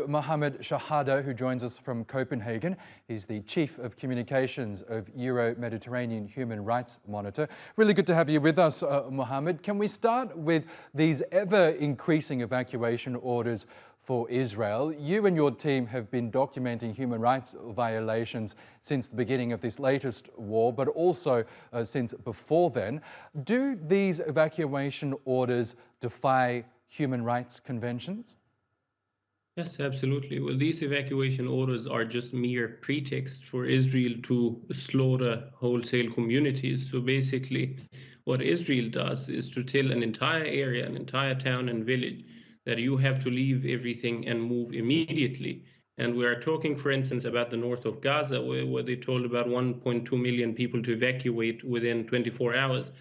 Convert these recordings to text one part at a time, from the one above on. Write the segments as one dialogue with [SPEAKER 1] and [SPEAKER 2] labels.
[SPEAKER 1] to Mohammed Shehada, who joins us from Copenhagen. He's the Chief of Communications of Euro-Mediterranean Human Rights Monitor. Really good to have you with us, Mohammed. Can we start with these ever-increasing evacuation orders for Israel? You and your team have been documenting human rights violations since the beginning of this latest war, but also since before then. Do these evacuation orders defy human rights conventions?
[SPEAKER 2] Yes, absolutely. Well, these evacuation orders are just mere pretext for Israel to slaughter wholesale communities. So basically, what Israel does is to tell an entire area, an entire town and village that you have to leave everything and move immediately. And we are talking, for instance, about the north of Gaza, where they told about 1.2 million people to evacuate within 24 hours.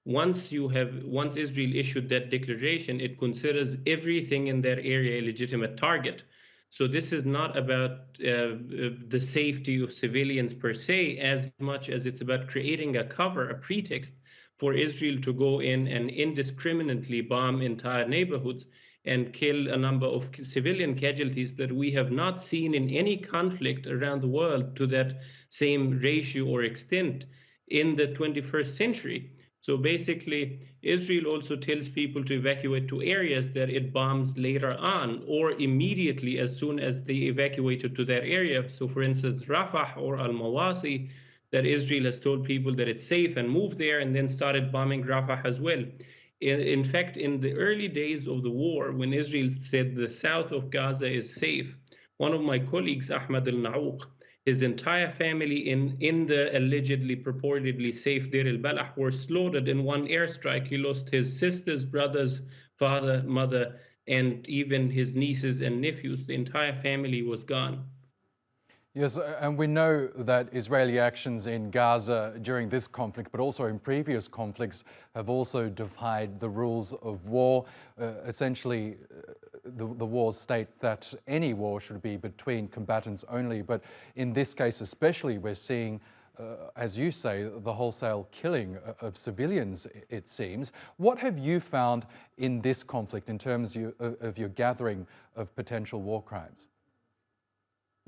[SPEAKER 2] Once Israel issued that declaration, it considers everything in that area a legitimate target. So this is not about the safety of civilians per se, as much as it's about creating a cover, a pretext for Israel to go in and indiscriminately bomb entire neighborhoods and kill a number of civilian casualties that we have not seen in any conflict around the world to that same ratio or extent in the 21st century. So basically, Israel also tells people to evacuate to areas that it bombs later on or immediately as soon as they evacuated to that area. So for instance, Rafah or al-Mawasi, that Israel has told people that it's safe and moved there and then started bombing Rafah as well. In fact, in the early days of the war, when Israel said the south of Gaza is safe, one of my colleagues, Ahmad al-Naouq, his entire family in the allegedly, purportedly safe Deir al-Balah were slaughtered in one airstrike. He lost his sisters, brothers, father, mother, and even his nieces and nephews. The entire family was gone.
[SPEAKER 1] Yes, and we know that Israeli actions in Gaza during this conflict, but also in previous conflicts, have also defied the rules of war. Essentially, the wars state that any war should be between combatants only. But in this case especially, we're seeing, as you say, the wholesale killing of civilians, it seems. What have you found in this conflict in terms of your gathering of potential war crimes?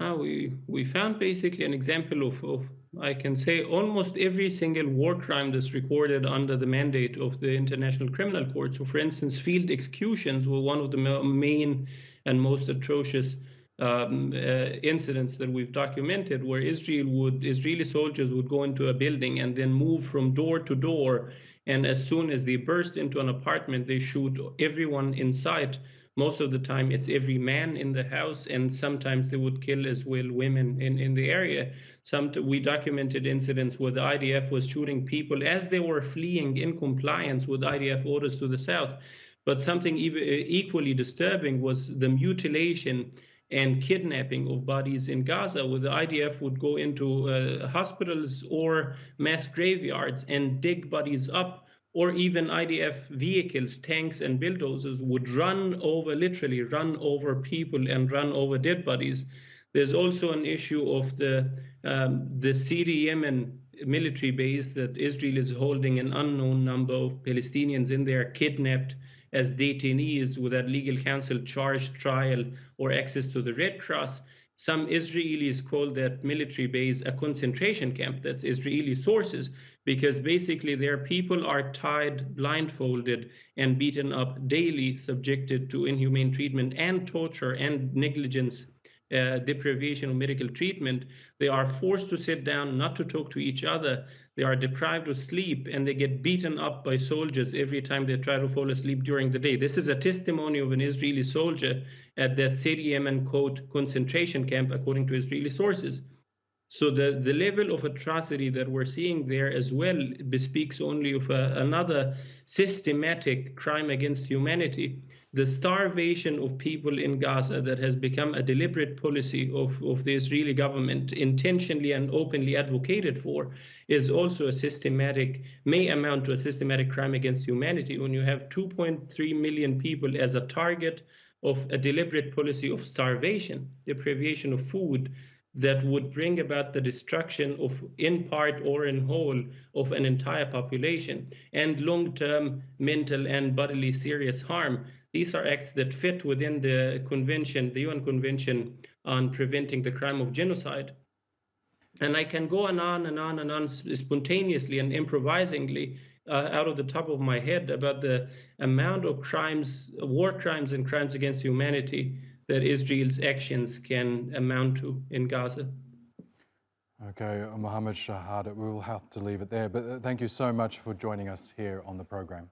[SPEAKER 2] We found basically an example of, I can say, almost every single war crime that's recorded under the mandate of the International Criminal Court. So for instance, field executions were one of the main and most atrocious incidents that we've documented, where Israeli soldiers would go into a building and then move from door to door. And as soon as they burst into an apartment, they shoot everyone in sight. Most of the time, it's every man in the house, and sometimes they would kill as well women in the area. We documented incidents where the IDF was shooting people as they were fleeing in compliance with IDF orders to the south. But something even equally disturbing was the mutilation and kidnapping of bodies in Gaza, where the IDF would go into hospitals or mass graveyards and dig bodies up, or even IDF vehicles, tanks and bulldozers would literally run over people and run over dead bodies. There's also an issue of the Syria Yemen military base that Israel is holding an unknown number of Palestinians in there, kidnapped as detainees without legal counsel, charge, trial, or access to the Red Cross. Some Israelis call that military base a concentration camp. That's Israeli sources, because basically their people are tied, blindfolded, and beaten up daily, subjected to inhumane treatment and torture and negligence, deprivation of medical treatment. They are forced to sit down, not to talk to each other. They are deprived of sleep, and they get beaten up by soldiers every time they try to fall asleep during the day. This is a testimony of an Israeli soldier at that Syria Yemen concentration camp, according to Israeli sources. So the level of atrocity that we're seeing there as well bespeaks only of another systematic crime against humanity. The starvation of people in Gaza that has become a deliberate policy of the Israeli government, intentionally and openly advocated for, is also may amount to a systematic crime against humanity when you have 2.3 million people as a target of a deliberate policy of starvation, deprivation of food, that would bring about the destruction of, in part or in whole, of an entire population, and long-term mental and bodily serious harm. these are acts that fit within the convention, the UN Convention on Preventing the Crime of Genocide. And I can go on and on and on spontaneously and improvisingly out of the top of my head about the amount of crimes, war crimes and crimes against humanity that Israel's actions can amount to in Gaza.
[SPEAKER 1] Okay, Mohammed Shehada, we will have to leave it there, but thank you so much for joining us here on the program.